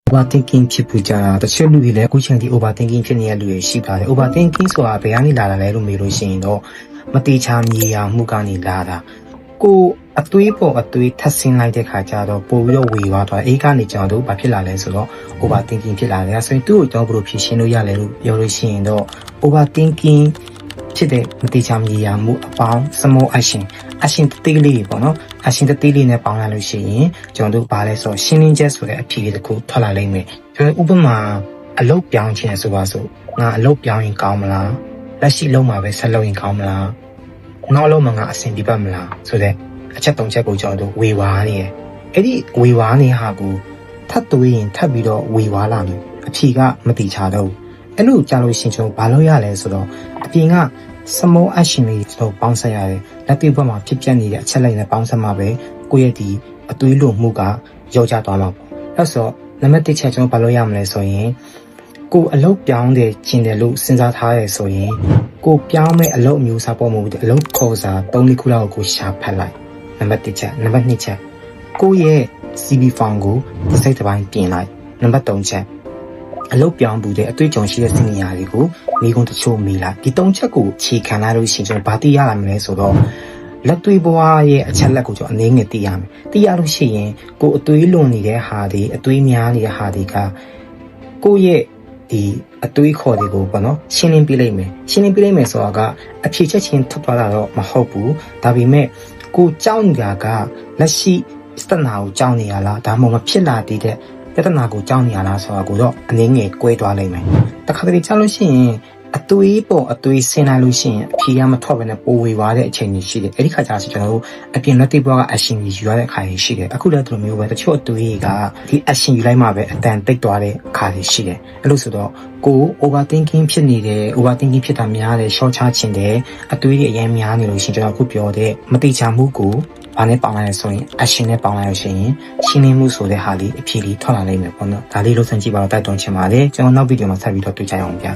overthinking ဖြစ်ပူကြတာတချို့လူတွေလည်းအခုချိန်ထိ overthinking ဖြစ်နေတဲ့လူတွေရှိပါတယ် overthinking ဆိုတာဘယ်ကနေလာတာလဲလို့မေးလို့ရှိရင်တော့မတိချာမြေယာမှုကနေလာတာကိုအသွေးပေါ်အသွေးထပ်ဆင်းလိုက်တဲ့ခါကျတော့ပို့ပြီးတော့ဝေသွားတော့အေးကနေကြောင်တော့ဘာဖြစ်လာလဲဆိုတော့ overthinking ဖြစ်လာတယ်ဆိုရင်သူ့ကိုကြောင့်ဘယ်လိုဖြေရှင်းလို့ရလဲလို့ပြောလို့ရှိရင်တော့ overthinking ဖြစ်တဲ့မတိချာမြေယာမှုအပေါင်း small action တတိလေးပေါ့နော် action တတိလေးနဲ့ပေါင်းလိုက်လို့ရှိရင်ကျွန်တော်တို့ဘာလဲဆိုတော့ရှင်းလင်းချက်ဆိုတဲ့အဖြေလေးတစ်ခုထွက်လာလိမ့်မယ်ဥပမာအလုပ်ပြောင်းခြင်းဆိုပါစို့ငါအလုပ်ပြောင်းရင်ကောင်းမလားလက်ရှိလုံးမှာပဲဆက်လုပ်ရင်ကောင်းမလားနောက်လုံးမှာငါအဆင်ပြေပါမလားဆိုတဲ့အချက်၃ချက်ကိုကျွန်တော်တို့ဝေဝါးနေတယ်အဲ့ဒီဝေဝါးနေဟာကိုထပ်တွေးရင်ထပ်ပြီးတော့ဝေဝါးလာမယ်အဖြေကမတိချတော့အဲ့လိုကြားလို့ရှင်ကျွန်တော်ဘာလုပ်ရလဲဆိုတော့အပြင်က small action လေးတော့ပေါင်းဆက်ရတယ်လက်တွေ့ဘက်မှာဖြစ်ပျက်နေတဲ့အချက်လိုက်နဲ့ပေါင်းဆက်မှာပဲကိုယ့်ရဲ့ဒီအသွေးလိုမှုကယောကျသွားမှာပေါ့အဲ့ဆိုနံပါတ်1ချက်ကျွန်တော်ဘာလုပ်ရမလဲဆိုရင်ကိုအလုပ်ပြောင်းတယ်ကျင်တယ်လို့စဉ်းစားထားရဲဆိုရင်ကိုပြောင်းမဲ့အလုပ်အမျိုးအစားပေါ်မဟုတ်ဘူးအလုပ်ခေါ်စာ3-4ခုလောက်ကိုရှာဖတ်လိုက်နံပါတ်1ချက်နံပါတ်2ချက်ကိုရဲ့ CV form ကိုတစ်စိတ်တစ်ပိုင်းပြင်လိုက်နံပါတ်3ချက်အလုပ်ပြောင်းမှုတဲ့အတွေ့အကြုံရှိတဲ့စီနီယာတွေကိုမိကုန်းတချို့မေးလိုက်ဒီ3ချက်ကိုခြေခံလိုက်လို့ရှိရင်ကျွန်တော်ဘာသိရလာမလဲဆိုတော့လက်တွေ့ဘဝရဲ့အချက်လက်ကိုကျွန်တော်အနေငယ်သိရမယ်သိရလို့ရှိရင်ကိုအသွေးလွန်နေတဲ့ဟာတွေအသွေးများနေတဲ့ဟာတွေကကိုရဲ့ဒီအသွေးခေါ်တွေကိုပေါ့နော်ရှင်းလင်းပြလိုက်မယ်ရှင်းလင်းပြလိုက်မယ်ဆိုတာကအဖြေချက်ချင်းထွက်သွားတာတော့မဟုတ်ဘူးဒါပေမဲ့ကိုကြောက်နေတာကလက်ရှိစတနာကိုကြောက်နေရလားဒါမှမဟုတ်ဖြစ်လာတဲ့ပြဿနာကိုကြောက်နေရလားဆိုတာကိုတော့အနေငယ်ကွဲသွားလိမ့်မယ်တခါတလေကြောက်လို့ရှိရင်အသွေးပေါ်အသွေးဆင်းလိုက်လို့ရှိရင်အဖြေကမထွက်ဘဲနဲ့ပိုဝေသွားတဲ့အချိန်ကြီးရှိတယ်အဲ့ဒီခါကျတော့ကျွန်တော်တို့အပြင်လက်တွေ့ဘဝကအရှင်ကြီးယူရတဲ့အခါကြီးရှိတယ်အခုလည်းဒီလိုမျိုးပဲတချို့အသွေးကဒီအရှင်ယူလိုက်မှပဲအတန်တိတ်သွားတဲ့အခါကြီးရှိတယ်အဲ့လိုဆိုတော့ကို overthinking ဖြစ်နေတယ် overthinking ဖြစ်တာများတယ် short ချခြင်းတယ်အသွေးတွေအရင်များနေလို့ရှိရင်ကျွန်တော်အခုပြောတဲ့မတိချမှုကိုဘာနဲ့ပေါင်းလိုက်လဲဆိုရင် action နဲ့ပေါင်းလိုက်လို့ရှိရင်ရှင်းလင်းမှုဆိုတဲ့ဟာလေးအဖြေလေးထွက်လာနိုင်မယ်ပေါ့နော်ဒါလေးလို့စမ်းကြည့်ပါတော့တိုက်တွန်းချင်ပါတယ်ကျွန်တော်နောက်ဗီဒီယိုမှာဆက်ပြီးတော့တွေ့ကြရအောင်ဗျာ